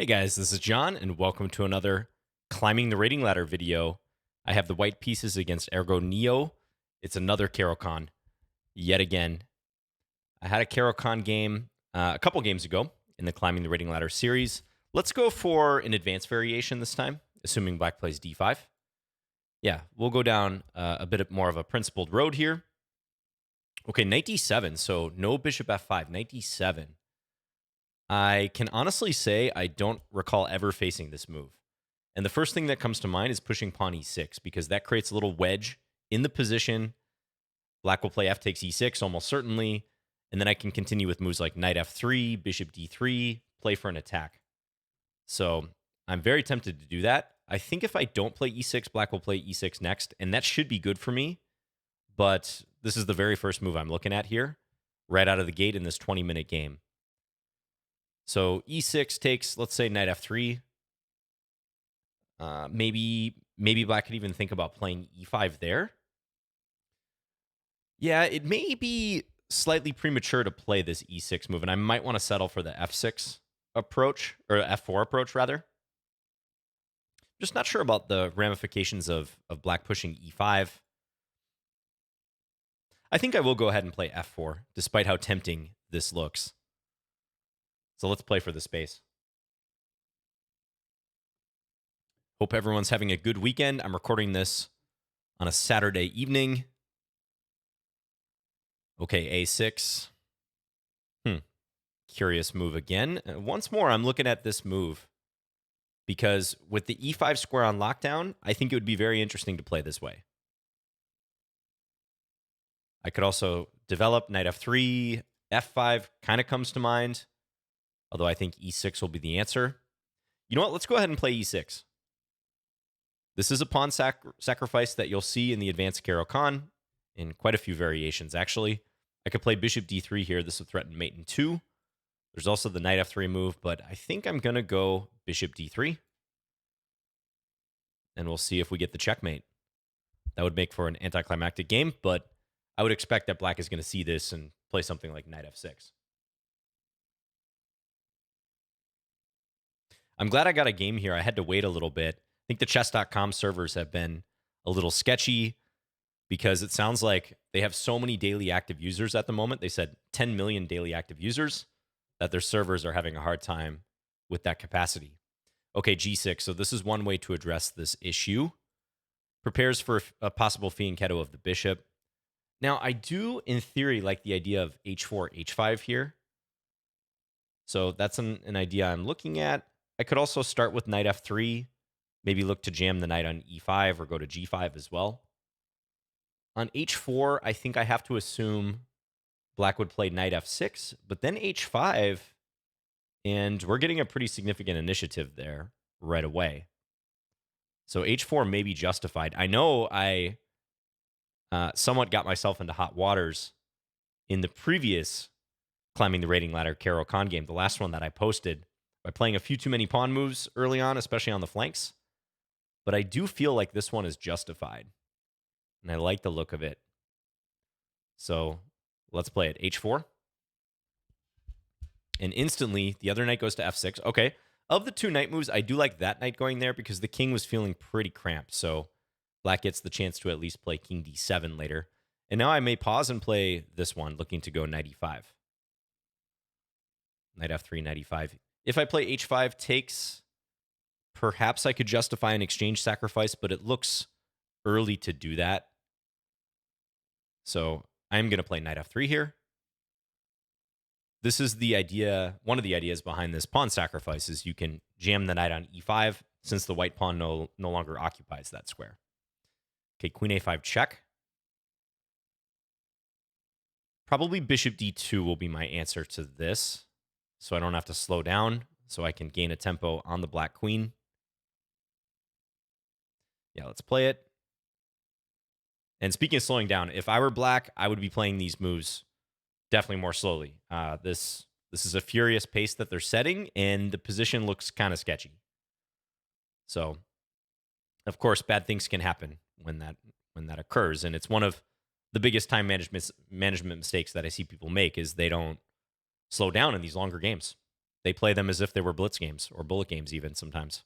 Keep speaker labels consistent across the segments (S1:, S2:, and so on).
S1: Hey guys, this is John, and welcome to another Climbing the Rating Ladder video. I have the white pieces against Ergo Neo. It's another Caro-Kann, yet again. I had a Caro-Kann game a couple games ago in the Climbing the Rating Ladder series. Let's go for an advanced variation this time, assuming black plays d5. Yeah, we'll go down a bit more of a principled road here. Okay, knight d7, so no bishop f5, knight d7. I can honestly say I don't recall ever facing this move. And the first thing that comes to mind is pushing pawn e6, because that creates a little wedge in the position. Black will play f takes e6 almost certainly, and then I can continue with moves like knight f3, bishop d3, play for an attack. So I'm very tempted to do that. I think if I don't play e6, black will play e6 next, and that should be good for me. But this is the very first move I'm looking at here, right out of the gate in this 20-minute game. So e6 takes, let's say, knight f3. Maybe black could even think about playing e5 there. Yeah, it may be slightly premature to play this e6 move, and I might want to settle for the f6 approach, or f4 approach, rather. Just not sure about the ramifications of black pushing e5. I think I will go ahead and play f4, despite how tempting this looks. So let's play for the space. Hope everyone's having a good weekend. I'm recording this on a Saturday evening. Okay, a6. Curious move again. Once more, I'm looking at this move because with the e5 square on lockdown, I think it would be very interesting to play this way. I could also develop knight f3, f5 kind of comes to mind, although I think e6 will be the answer. You know what? Let's go ahead and play e6. This is a pawn sacrifice that you'll see in the advanced Caro-Kann in quite a few variations, actually. I could play bishop d3 here. This would threaten mate in 2. There's also the knight f3 move, but I think I'm going to go bishop d3. And we'll see if we get the checkmate. That would make for an anticlimactic game, but I would expect that black is going to see this and play something like knight f6. I'm glad I got a game here. I had to wait a little bit. I think the chess.com servers have been a little sketchy because it sounds like they have so many daily active users at the moment. They said 10 million daily active users that their servers are having a hard time with that capacity. Okay, g6. So this is one way to address this issue. Prepares for a possible fianchetto of the bishop. Now, I do, in theory, like the idea of h4, h5 here. So that's an idea I'm looking at. I could also start with knight f3. Maybe look to jam the knight on e5 or go to g5 as well. On h4, I think I have to assume black would play knight f6, but then h5, and we're getting a pretty significant initiative there right away. So h4 may be justified. I know I somewhat got myself into hot waters in the previous Climbing the Rating Ladder Caro-Kann game, the last one that I posted, by playing a few too many pawn moves early on, especially on the flanks. But I do feel like this one is justified. And I like the look of it. So let's play it. h4. And instantly, the other knight goes to f6. Okay. Of the two knight moves, I do like that knight going there because the king was feeling pretty cramped. So black gets the chance to at least play king d7 later. And now I may pause and play this one, looking to go knight e5. Knight f3, knight e5. If I play h5 takes, perhaps I could justify an exchange sacrifice, but it looks early to do that. So I'm going to play knight f3 here. This is the idea, one of the ideas behind this pawn sacrifice is you can jam the knight on e5 since the white pawn no longer occupies that square. Okay, queen a5 check. Probably bishop d2 will be my answer to this, so I don't have to slow down, so I can gain a tempo on the black queen. Yeah, let's play it. And speaking of slowing down, if I were black, I would be playing these moves definitely more slowly. This is a furious pace that they're setting, and the position looks kind of sketchy. So, of course, bad things can happen when that occurs, and it's one of the biggest time management mistakes that I see people make is they don't slow down in these longer games. They play them as if they were blitz games or bullet games even sometimes.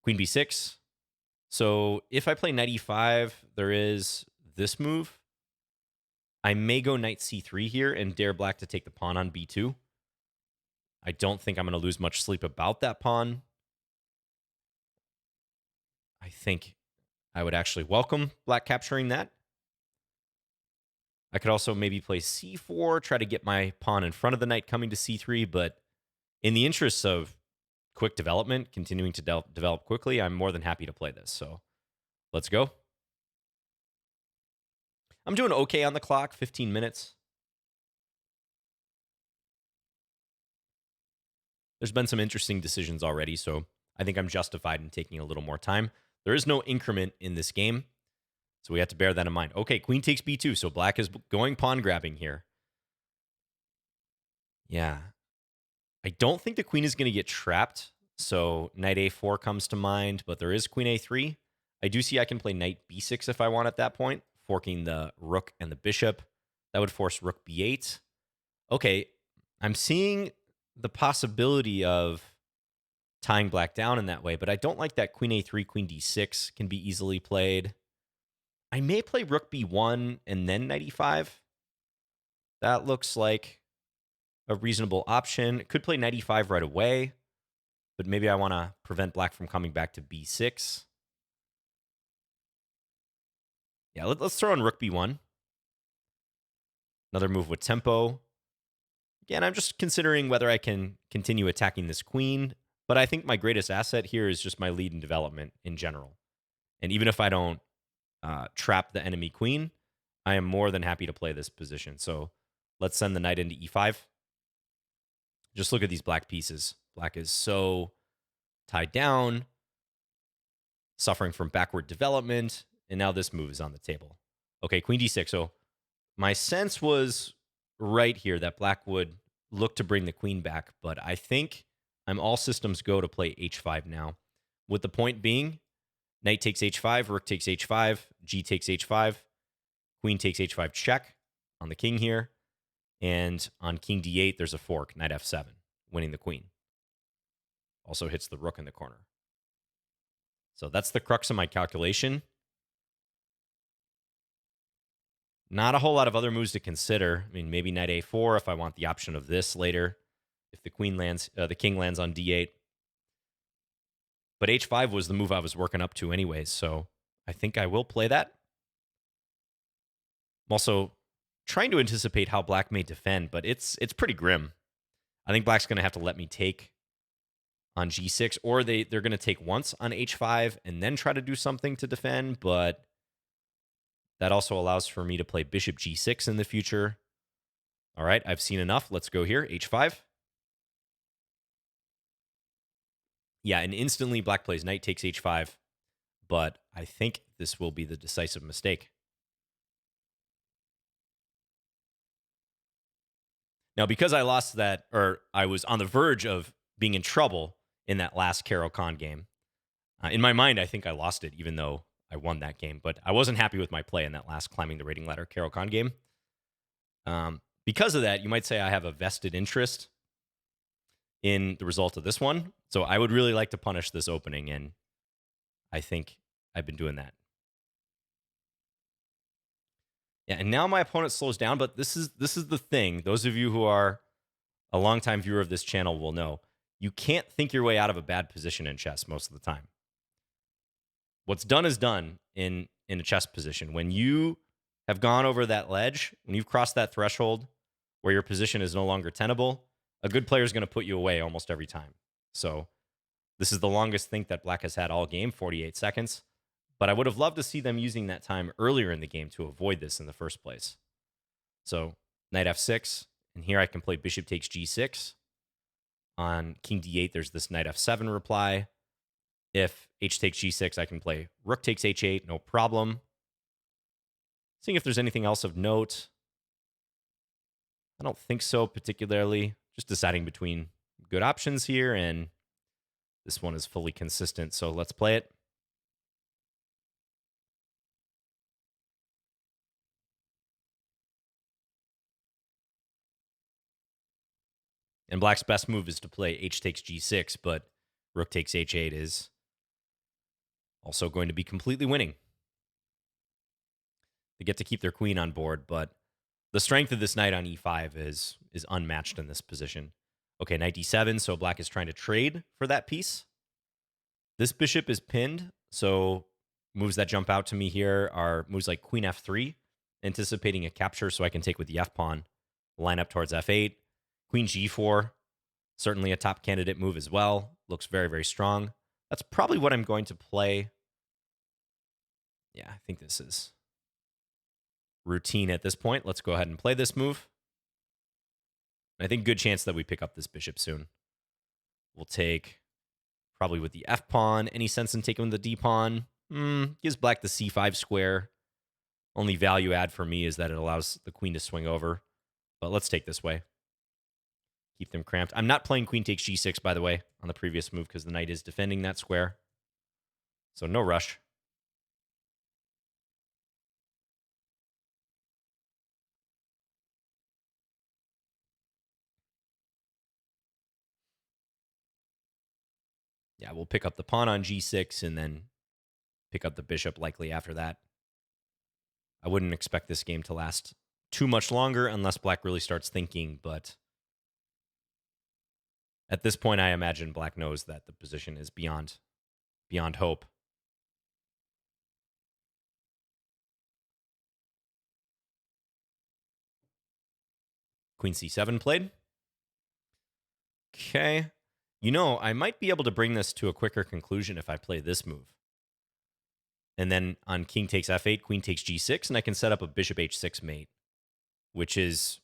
S1: Queen b6. So if I play knight e5, there is this move. I may go knight c3 here and dare black to take the pawn on b2. I don't think I'm going to lose much sleep about that pawn. I think I would actually welcome black capturing that. I could also maybe play c4, try to get my pawn in front of the knight coming to c3, but in the interests of quick development, continuing to develop quickly, I'm more than happy to play this. So let's go. I'm doing okay on the clock, 15 minutes. There's been some interesting decisions already, so I think I'm justified in taking a little more time. There is no increment in this game, so we have to bear that in mind. Okay, queen takes b2, so black is going pawn grabbing here. Yeah. I don't think the queen is going to get trapped, so knight a4 comes to mind, but there is queen a3. I do see I can play knight b6 if I want at that point, forking the rook and the bishop. That would force rook b8. Okay, I'm seeing the possibility of tying black down in that way, but I don't like that queen a3, queen d6 can be easily played. I may play rook b1 and then knight e5. That looks like a reasonable option. Could play knight e5 right away, but maybe I want to prevent black from coming back to b6. Yeah, let's throw in rook b1. Another move with tempo. Again, I'm just considering whether I can continue attacking this queen, but I think my greatest asset here is just my lead in development in general. And even if I don't trap the enemy queen, I am more than happy to play this position. So let's send the knight into e5. Just look at these black pieces. Black is so tied down, suffering from backward development, and now this move is on the table. Okay, queen d6. So my sense was right here that black would look to bring the queen back, but I think I'm all systems go to play h5 now. With the point being, knight takes h5, rook takes h5, g takes h5, queen takes h5 check on the king here, and on king d8, there's a fork, knight f7, winning the queen. Also hits the rook in the corner. So that's the crux of my calculation. Not a whole lot of other moves to consider. I mean, maybe knight a4 if I want the option of this later. If the king lands on d8. But h5 was the move I was working up to anyways, so I think I will play that. I'm also trying to anticipate how black may defend, but it's pretty grim. I think black's going to have to let me take on g6, or they're going to take once on h5 and then try to do something to defend, but that also allows for me to play bishop g6 in the future. All right, I've seen enough. Let's go here, h5. Yeah, and instantly black plays knight takes h5, but I think this will be the decisive mistake. Now, because I lost that, or I was on the verge of being in trouble in that last Caro-Kann game, in my mind, I think I lost it, even though I won that game. But I wasn't happy with my play in that last climbing the rating ladder Caro-Kann game. Because of that, you might say I have a vested interest in the result of this one. So I would really like to punish this opening, and I think I've been doing that. Yeah, and now my opponent slows down, but this is the thing. Those of you who are a longtime viewer of this channel will know you can't think your way out of a bad position in chess most of the time. What's done is done in a chess position. When you have gone over that ledge, when you've crossed that threshold where your position is no longer tenable, a good player is going to put you away almost every time. So this is the longest think that black has had all game, 48 seconds. But I would have loved to see them using that time earlier in the game to avoid this in the first place. So knight f6, and here I can play bishop takes g6. On king d8, there's this knight f7 reply. If h takes g6, I can play rook takes h8, no problem. Seeing if there's anything else of note. I don't think so particularly. Just deciding between good options here, and this one is fully consistent, so let's play it. And black's best move is to play h takes g6, but rook takes h8 is also going to be completely winning. They get to keep their queen on board, but the strength of this knight on e5 is unmatched in this position. Okay, knight d7, so black is trying to trade for that piece. This bishop is pinned, so moves that jump out to me here are moves like queen f3, anticipating a capture so I can take with the f-pawn, line up towards f8. Queen g4, certainly a top candidate move as well. Looks very, very strong. That's probably what I'm going to play. Yeah, I think this is routine at this point. Let's go ahead and play this move. I think good chance that we pick up this bishop soon. We'll take probably with the f-pawn. Any sense in taking the d-pawn? Gives black the c5 square. Only value add for me is that it allows the queen to swing over. But let's take this way. Keep them cramped. I'm not playing queen takes g6, by the way, on the previous move because the knight is defending that square. So no rush. Yeah, we'll pick up the pawn on g6 and then pick up the bishop likely after that. I wouldn't expect this game to last too much longer unless black really starts thinking, but at this point, I imagine black knows that the position is beyond hope. Queen c7 played. Okay. You know, I might be able to bring this to a quicker conclusion if I play this move. And then on king takes f8, queen takes g6, and I can set up a bishop h6 mate, which is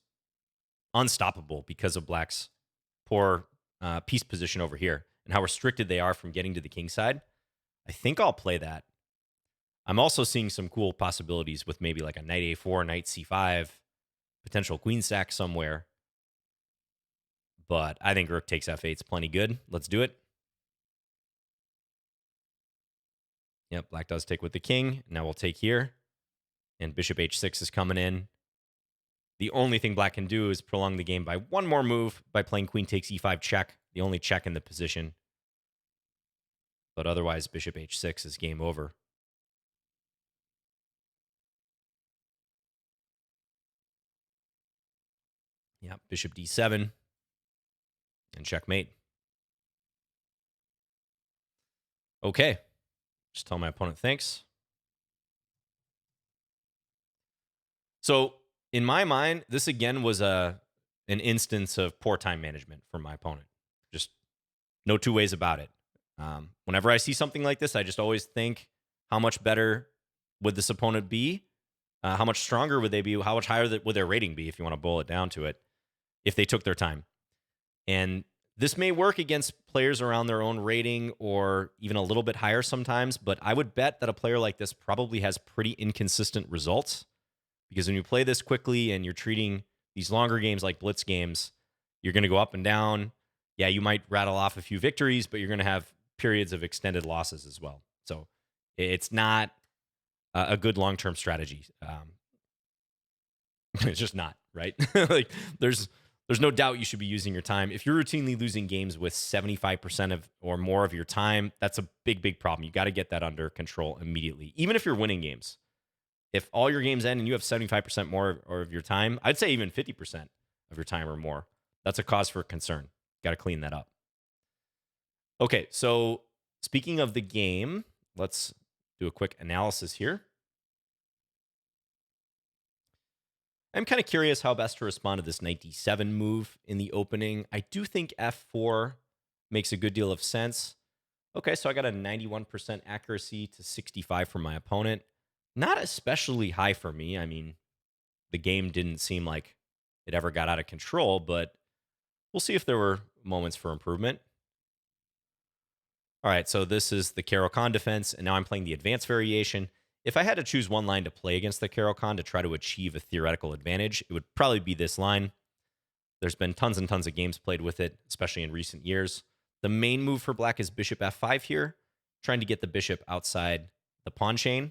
S1: unstoppable because of black's poor piece position over here and how restricted they are from getting to the king side. I think I'll play that. I'm also seeing some cool possibilities with maybe like a knight a4, knight c5, potential queen sack somewhere. But I think rook takes f8 is plenty good. Let's do it. Yep, black does take with the king. Now we'll take here. And bishop h6 is coming in. The only thing black can do is prolong the game by one more move by playing queen takes e5 check, the only check in the position. But otherwise, bishop h6 is game over. Yeah, bishop d7 and checkmate. Okay, just tell my opponent thanks. So in my mind, this again was an instance of poor time management from my opponent. Just no two ways about it. Whenever I see something like this, I just always think, how much better would this opponent be? How much stronger would they be? How much higher would their rating be, if you want to boil it down to it, if they took their time? And this may work against players around their own rating or even a little bit higher sometimes, but I would bet that a player like this probably has pretty inconsistent results, because when you play this quickly and you're treating these longer games like blitz games, you're going to go up and down. Yeah, you might rattle off a few victories, but you're going to have periods of extended losses as well. So it's not a good long-term strategy. It's just not, right? Like there's no doubt you should be using your time. If you're routinely losing games with 75% of or more of your time, that's a big, big problem. You got to get that under control immediately. Even if you're winning games, if all your games end and you have 75% more of your time, I'd say even 50% of your time or more, that's a cause for concern. Got to clean that up. Okay, so speaking of the game, let's do a quick analysis here. I'm kind of curious how best to respond to this knight d7 move in the opening. I do think f4 makes a good deal of sense. Okay, so I got a 91% accuracy to 65 from my opponent. Not especially high for me. I mean, the game didn't seem like it ever got out of control, but we'll see if there were moments for improvement. All right, so this is the Caro-Kann defense, and now I'm playing the advanced variation. If I had to choose one line to play against the Caro-Kann to try to achieve a theoretical advantage, it would probably be this line. There's been tons and tons of games played with it, especially in recent years. The main move for black is bishop f5 here, trying to get the bishop outside the pawn chain.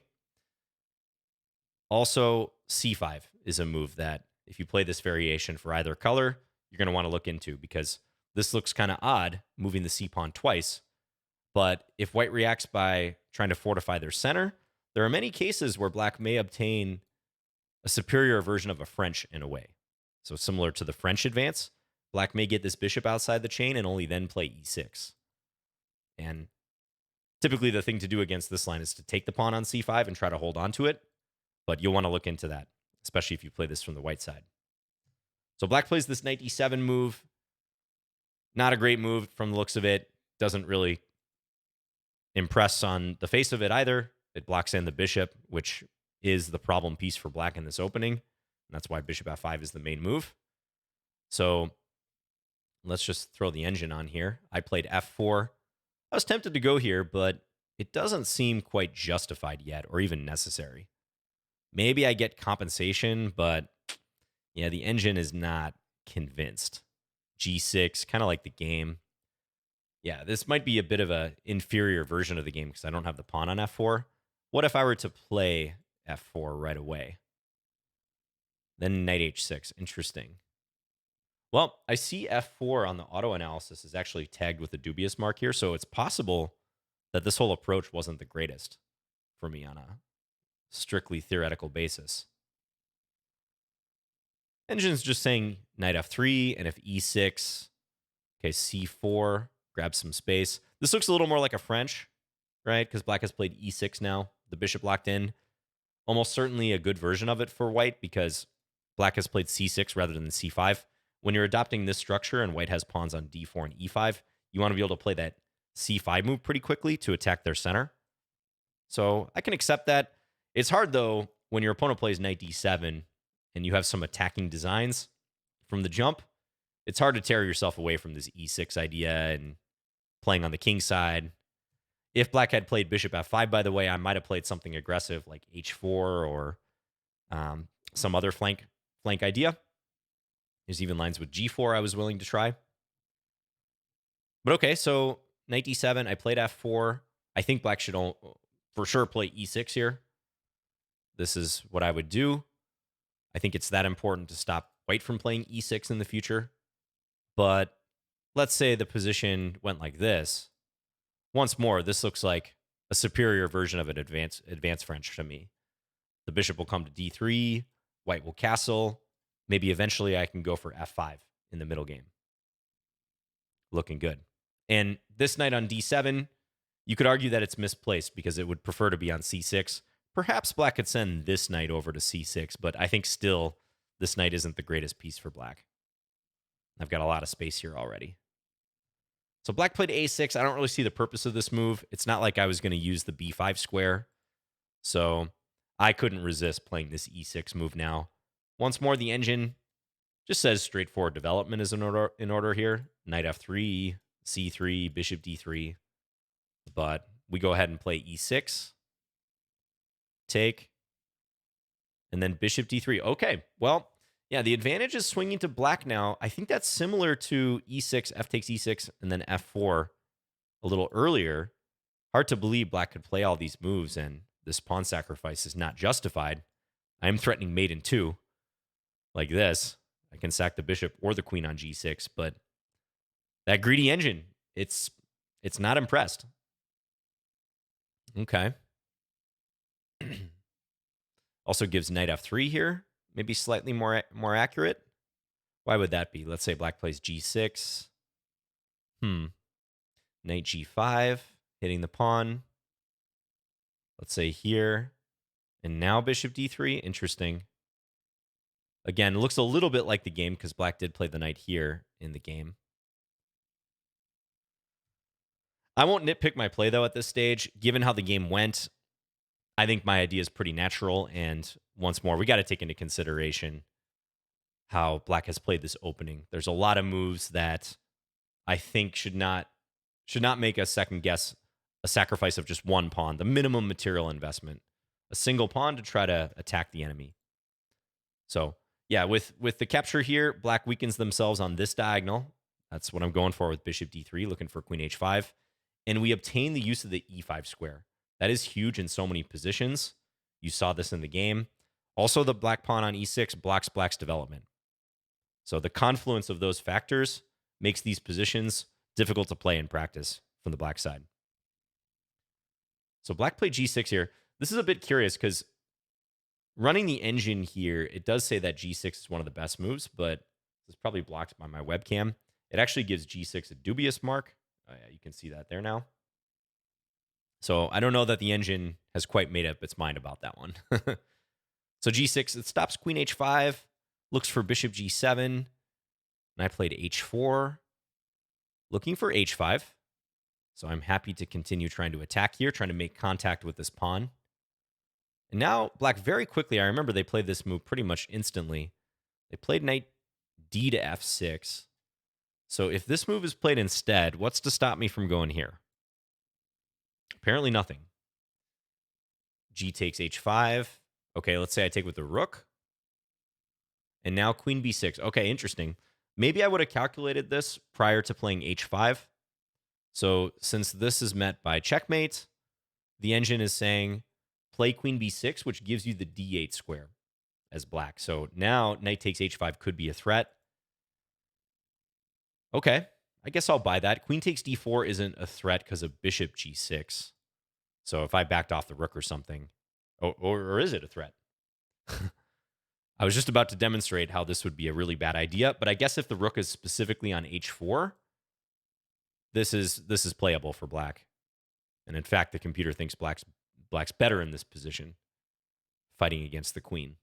S1: Also, c5 is a move that if you play this variation for either color, you're going to want to look into, because this looks kind of odd, moving the c-pawn twice. But if white reacts by trying to fortify their center, there are many cases where black may obtain a superior version of a French in a way. So similar to the French advance, black may get this bishop outside the chain and only then play e6. And typically the thing to do against this line is to take the pawn on c5 and try to hold on to it. But you'll want to look into that, especially if you play this from the white side. So black plays this knight d7 move. Not a great move from the looks of it. Doesn't really impress on the face of it either. It blocks in the bishop, which is the problem piece for black in this opening. And that's why bishop f5 is the main move. So let's just throw the engine on here. I played f4. I was tempted to go here, but it doesn't seem quite justified yet or even necessary. Maybe I get compensation, but yeah, the engine is not convinced. g6, kind of like the game. Yeah, this might be a bit of an inferior version of the game because I don't have the pawn on f4. What if I were to play f4 right away? Then knight h6. Interesting. Well, I see f4 on the auto analysis is actually tagged with a dubious mark here, so it's possible that this whole approach wasn't the greatest for me on a strictly theoretical basis. Engine's just saying knight f3, and if e6, okay, c4, grab some space. This looks a little more like a French, right? Because black has played e6 now, the bishop locked in. Almost certainly a good version of it for white because black has played c6 rather than c5. When you're adopting this structure and white has pawns on d4 and e5, you want to be able to play that c5 move pretty quickly to attack their center. So I can accept that. It's hard, though, when your opponent plays knight d7 and you have some attacking designs from the jump. It's hard to tear yourself away from this e6 idea and playing on the king side. If black had played bishop f5, by the way, I might have played something aggressive like h4 or some other flank idea. There's even lines with g4 I was willing to try. But okay, so knight d7, I played f4. I think black should for sure play e6 here. This is what I would do. I think it's that important to stop white from playing e6 in the future. But let's say the position went like this. Once more, this looks like a superior version of an advanced French to me. The bishop will come to d3. White will castle. Maybe eventually I can go for f5 in the middle game. Looking good. And this knight on d7, you could argue that it's misplaced because it would prefer to be on c6. Perhaps black could send this knight over to c6, but I think still this knight isn't the greatest piece for black. I've got a lot of space here already. So black played a6. I don't really see the purpose of this move. It's not like I was going to use the b5 square. So I couldn't resist playing this e6 move now. Once more, the engine just says straightforward development is in order here. Knight f3, c3, bishop d3. But we go ahead and play e6. Take. And then bishop d3. Okay, well, yeah, the advantage is swinging to black now. I think that's similar to e6, f takes e6, and then f4 a little earlier. Hard to believe black could play all these moves, and this pawn sacrifice is not justified. I am threatening mate in 2. Like this. I can sack the bishop or the queen on g6, but that greedy engine, it's not impressed. Okay. Also gives knight f3 here. Maybe slightly more accurate. Why would that be? Let's say black plays g6. Knight g5, hitting the pawn. Let's say here. And now bishop d3. Interesting. Again, it looks a little bit like the game because black did play the knight here in the game. I won't nitpick my play, though, at this stage. Given how the game went, I think my idea is pretty natural. And once more, we got to take into consideration how black has played this opening. There's a lot of moves that I think should not make us second guess a sacrifice of just one pawn, the minimum material investment, a single pawn to try to attack the enemy. So yeah, with the capture here, black weakens themselves on this diagonal. That's what I'm going for with bishop d3, looking for queen h5. And we obtain the use of the e5 square. That is huge in so many positions. You saw this in the game. Also, the black pawn on e6 blocks black's development. So the confluence of those factors makes these positions difficult to play in practice from the black side. So black played g6 here. This is a bit curious because running the engine here, it does say that g6 is one of the best moves, but this is probably blocked by my webcam. It actually gives g6 a dubious mark. Oh, yeah, you can see that there now. So I don't know that the engine has quite made up its mind about that one. So g6, it stops queen h5, looks for bishop g7, and I played h4, looking for h5. So I'm happy to continue trying to attack here, trying to make contact with this pawn. And now black very quickly, I remember they played this move pretty much instantly. They played knight d to f6. So if this move is played instead, what's to stop me from going here? Apparently nothing. G takes h5. Okay, let's say I take with the rook. And now queen b6. Okay, interesting. Maybe I would have calculated this prior to playing h5. So since this is met by checkmate, the engine is saying play queen b6, which gives you the d8 square as black. So now knight takes h5 could be a threat. Okay, I guess I'll buy that. Queen takes d4 isn't a threat because of bishop g6. So if I backed off the rook or something, or is it a threat? I was just about to demonstrate how this would be a really bad idea, but I guess if the rook is specifically on h4, this is playable for black. And in fact, the computer thinks black's better in this position, fighting against the queen.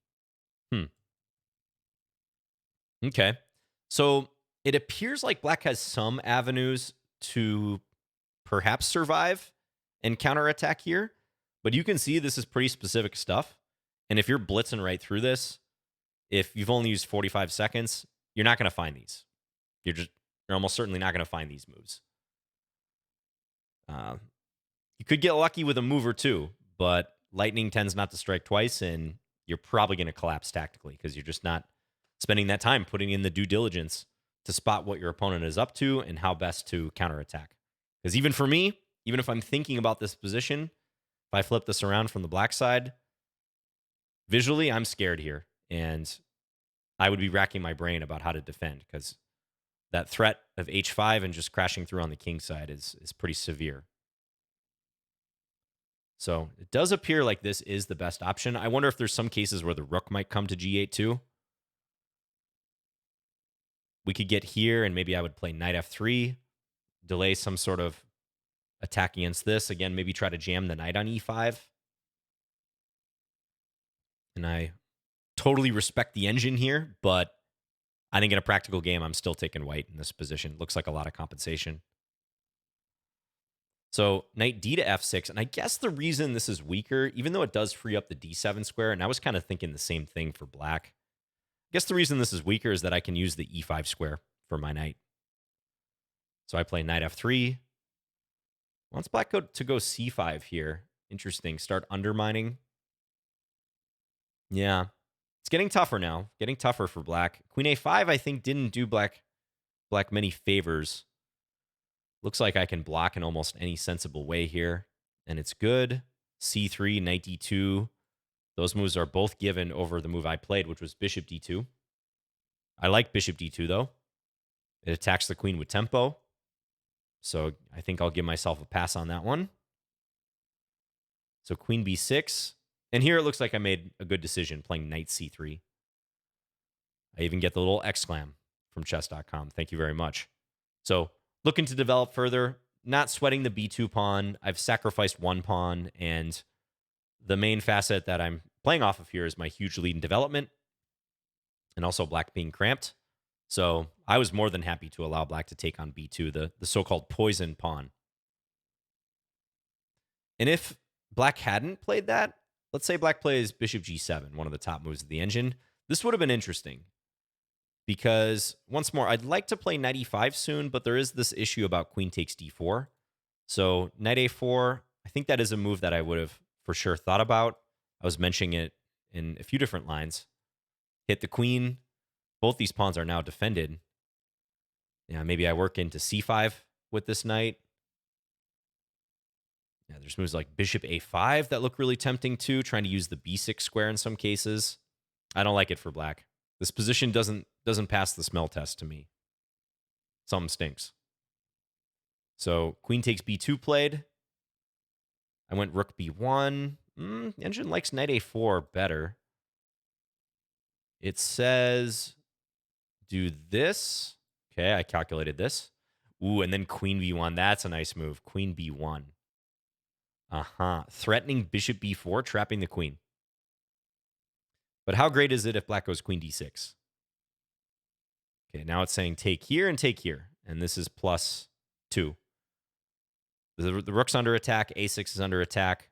S1: Okay. So it appears like black has some avenues to perhaps survive and counterattack here, but you can see this is pretty specific stuff. And if you're blitzing right through this, if you've only used 45 seconds, you're not going to find these. You're almost certainly not going to find these moves. You could get lucky with a move or two, but lightning tends not to strike twice, and you're probably going to collapse tactically because you're just not spending that time putting in the due diligence to spot what your opponent is up to and how best to counterattack. Because even for me, even if I'm thinking about this position, if I flip this around from the black side, visually, I'm scared here. And I would be racking my brain about how to defend because that threat of h5 and just crashing through on the king side is pretty severe. So it does appear like this is the best option. I wonder if there's some cases where the rook might come to g8 too. We could get here, and maybe I would play knight f3, delay some sort of attack against this. Again, maybe try to jam the knight on e5. And I totally respect the engine here, but I think in a practical game, I'm still taking white in this position. Looks like a lot of compensation. So knight d to f6, and I guess the reason this is weaker, even though it does free up the d7 square, and I was kind of thinking the same thing for black, I guess the reason this is weaker is that I can use the e5 square for my knight. So I play knight f3. Wants black to go c5 here. Interesting. Start undermining. Yeah. It's getting tougher now. Getting tougher for black. Queen a5, I think, didn't do black many favors. Looks like I can block in almost any sensible way here. And it's good. c3, knight d2. Those moves are both given over the move I played, which was bishop d2. I like bishop d2, though. It attacks the queen with tempo. So I think I'll give myself a pass on that one. So queen b6. And here it looks like I made a good decision playing knight c3. I even get the little exclam from chess.com. Thank you very much. So looking to develop further, not sweating the b2 pawn. I've sacrificed one pawn, and the main facet that I'm playing off of here is my huge lead in development, and also black being cramped. So I was more than happy to allow black to take on b2, the so-called poison pawn. And if black hadn't played that, let's say black plays bishop g7, one of the top moves of the engine, this would have been interesting. Because, once more, I'd like to play knight e5 soon, but there is this issue about queen takes d4. So knight a4, I think that is a move that I would have for sure thought about. I was mentioning it in a few different lines. Hit the queen. Both these pawns are now defended. Yeah, maybe I work into c5 with this knight. Yeah, there's moves like bishop a5 that look really tempting too, trying to use the b6 square in some cases. I don't like it for black. This position doesn't pass the smell test to me. Something stinks. So queen takes b2 played. I went rook b1. Engine likes knight a4 better. It says do this. Okay, I calculated this. Ooh, and then queen b1. That's a nice move. Queen b1. Threatening bishop b4, trapping the queen. But how great is it if black goes queen d6? Okay, now it's saying take here and take here. And this is +2. The rook's under attack. A6 is under attack.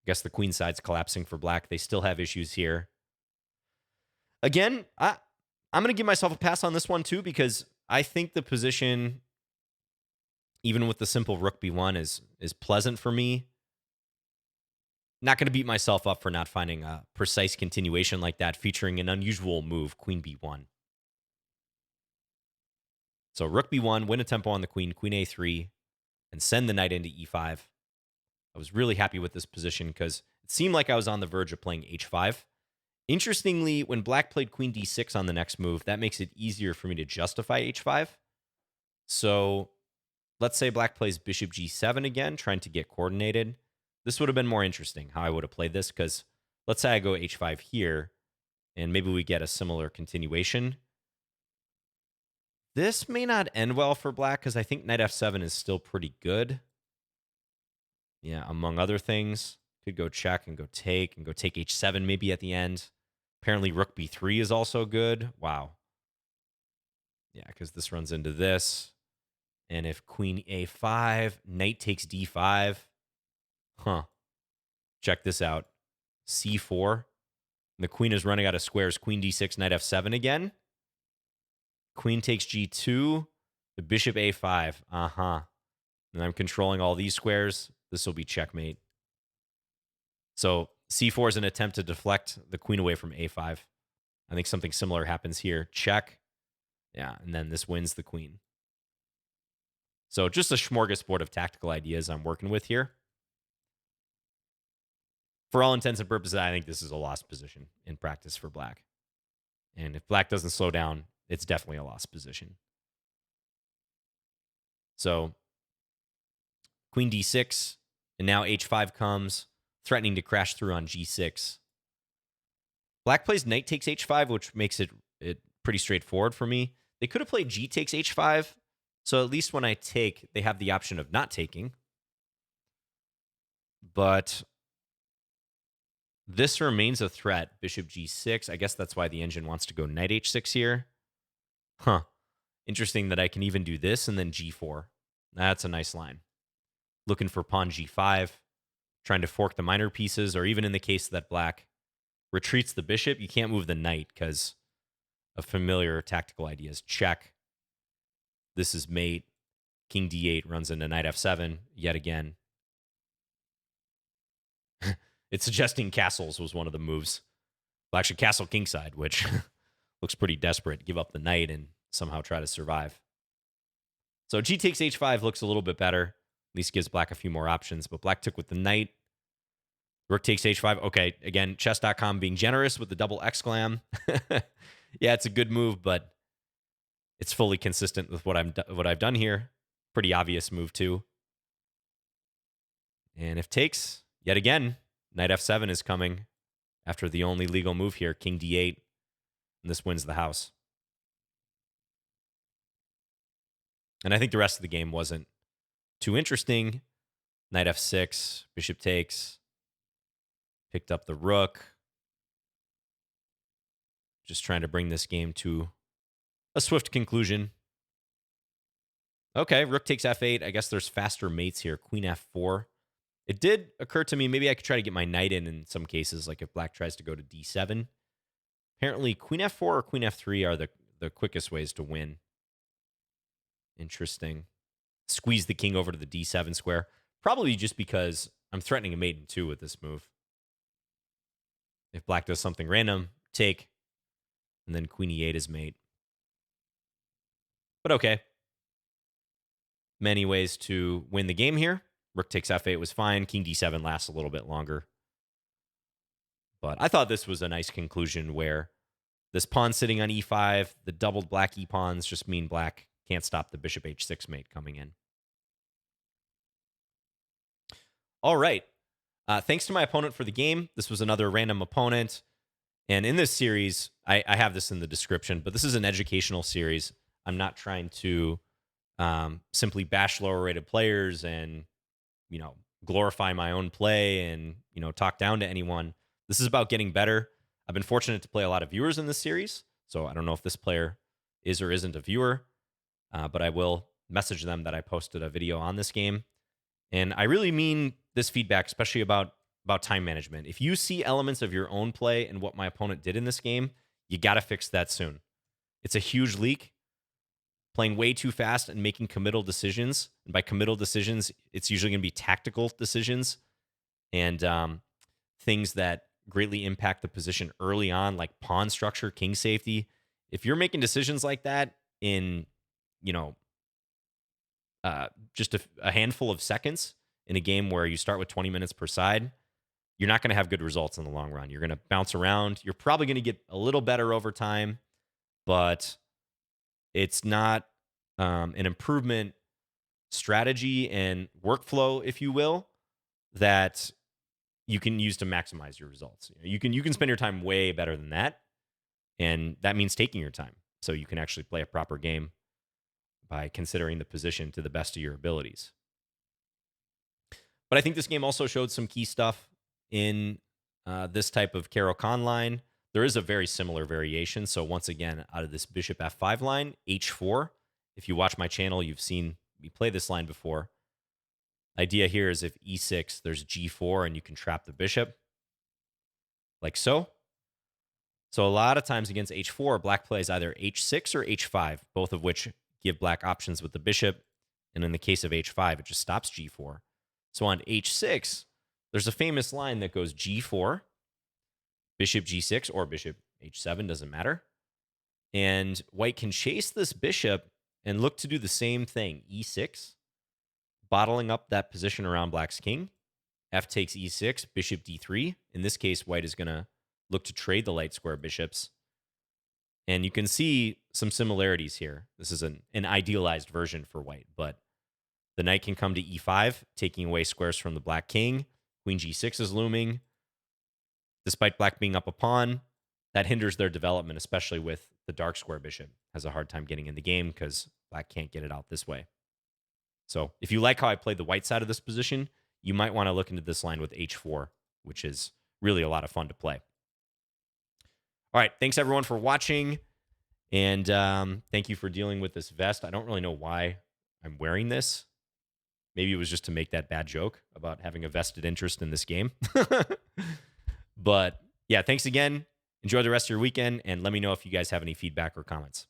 S1: I guess the queen side's collapsing for black. They still have issues here. Again, I'm going to give myself a pass on this one too, because I think the position, even with the simple rook b1, is pleasant for me. Not going to beat myself up for not finding a precise continuation like that, featuring an unusual move, queen b1. So rook b1, win a tempo on the queen, queen a3, and send the knight into e5. I was really happy with this position because it seemed like I was on the verge of playing h5. Interestingly, when black played queen d6 on the next move, that makes it easier for me to justify h5. So let's say black plays bishop g7 again, trying to get coordinated. This would have been more interesting, how I would have played this, because let's say I go h5 here, and maybe we get a similar continuation. This may not end well for black, because I think knight f7 is still pretty good. Yeah, among other things. Could go check and go take h7 maybe at the end. Apparently rook b3 is also good. Wow. Yeah, because this runs into this. And if queen a5, knight takes d5. Check this out. c4. The queen is running out of squares. Queen d6, knight f7 again. Queen takes g2. The bishop a5. And I'm controlling all these squares. This will be checkmate. So c4 is an attempt to deflect the queen away from a5. I think something similar happens here. Check. Yeah, and then this wins the queen. So just a smorgasbord of tactical ideas I'm working with here. For all intents and purposes, I think this is a lost position in practice for black. And if black doesn't slow down, it's definitely a lost position. So queen d6, and now h5 comes, threatening to crash through on g6. Black plays knight takes h5, which makes it pretty straightforward for me. They could have played g takes h5, so at least when I take, they have the option of not taking. But this remains a threat. Bishop g6. I guess that's why the engine wants to go knight h6 here. Interesting that I can even do this and then g4. That's a nice line. Looking for pawn g5, trying to fork the minor pieces, or even in the case that black retreats the bishop, you can't move the knight because of familiar tactical ideas. Check. This is mate. King d8 runs into knight f7 yet again. It's suggesting castles was one of the moves. Black should castle kingside, which looks pretty desperate. Give up the knight and somehow try to survive. So g takes h5 looks a little bit better. At least gives black a few more options. But black took with the knight. Rook takes h5. Okay, again, chess.com being generous with the double exclam. Yeah, it's a good move, but it's fully consistent with what I've done here. Pretty obvious move too. And if takes, yet again, knight f7 is coming after the only legal move here, king d8. And this wins the house. And I think the rest of the game wasn't too interesting. Knight f6, bishop takes. Picked up the rook. Just trying to bring this game to a swift conclusion. Okay, rook takes f8. I guess there's faster mates here. Queen f4. It did occur to me maybe I could try to get my knight in some cases, like if black tries to go to d7. Apparently, queen f4 or queen f3 are the quickest ways to win. Interesting. Squeeze the king over to the d7 square. Probably just because I'm threatening a mate in 2 with this move. If black does something random, take, and then queen e8 is mate. But okay. Many ways to win the game here. Rook takes f8 was fine. King d7 lasts a little bit longer. But I thought this was a nice conclusion where this pawn sitting on e5, the doubled black e-pawns just mean black can't stop the bishop h6 mate coming in. All right. Thanks to my opponent for the game. This was another random opponent. And in this series, I have this in the description, but this is an educational series. I'm not trying to simply bash lower rated players and, glorify my own play and, talk down to anyone. This is about getting better. I've been fortunate to play a lot of viewers in this series. So I don't know if this player is or isn't a viewer, but I will message them that I posted a video on this game. And I really mean this feedback, especially about time management. If you see elements of your own play and what my opponent did in this game, you got to fix that soon. It's a huge leak. Playing way too fast and making committal decisions. And by committal decisions, it's usually going to be tactical decisions and things that greatly impact the position early on, like pawn structure, king safety. If you're making decisions like that in, just a handful of seconds in a game where you start with 20 minutes per side, you're not going to have good results in the long run. You're going to bounce around. You're probably going to get a little better over time, but it's not an improvement strategy and workflow, if you will, that you can use to maximize your results. You can spend your time way better than that, and that means taking your time so you can actually play a proper game by considering the position to the best of your abilities. But I think this game also showed some key stuff in this type of Caro-Kann line. There is a very similar variation. So once again, out of this bishop f5 line, h4. If you watch my channel, you've seen me play this line before. Idea here is if e6, there's g4, and you can trap the bishop like so. So a lot of times against h4, black plays either h6 or h5, both of which give black options with the bishop. And in the case of h5, it just stops g4. So on h6, there's a famous line that goes g4, bishop g6, or bishop h7, doesn't matter. And white can chase this bishop and look to do the same thing, e6, bottling up that position around black's king. F takes e6, bishop d3. In this case, white is going to look to trade the light square bishops. And you can see some similarities here. This is an idealized version for white, but the knight can come to e5, taking away squares from the black king. Queen g6 is looming. Despite black being up a pawn, that hinders their development, especially with the dark square bishop. Has a hard time getting in the game because black can't get it out this way. So if you like how I played the white side of this position, you might want to look into this line with h4, which is really a lot of fun to play. All right, thanks everyone for watching, and thank you for dealing with this vest. I don't really know why I'm wearing this. Maybe it was just to make that bad joke about having a vested interest in this game. But yeah, thanks again. Enjoy the rest of your weekend, and let me know if you guys have any feedback or comments.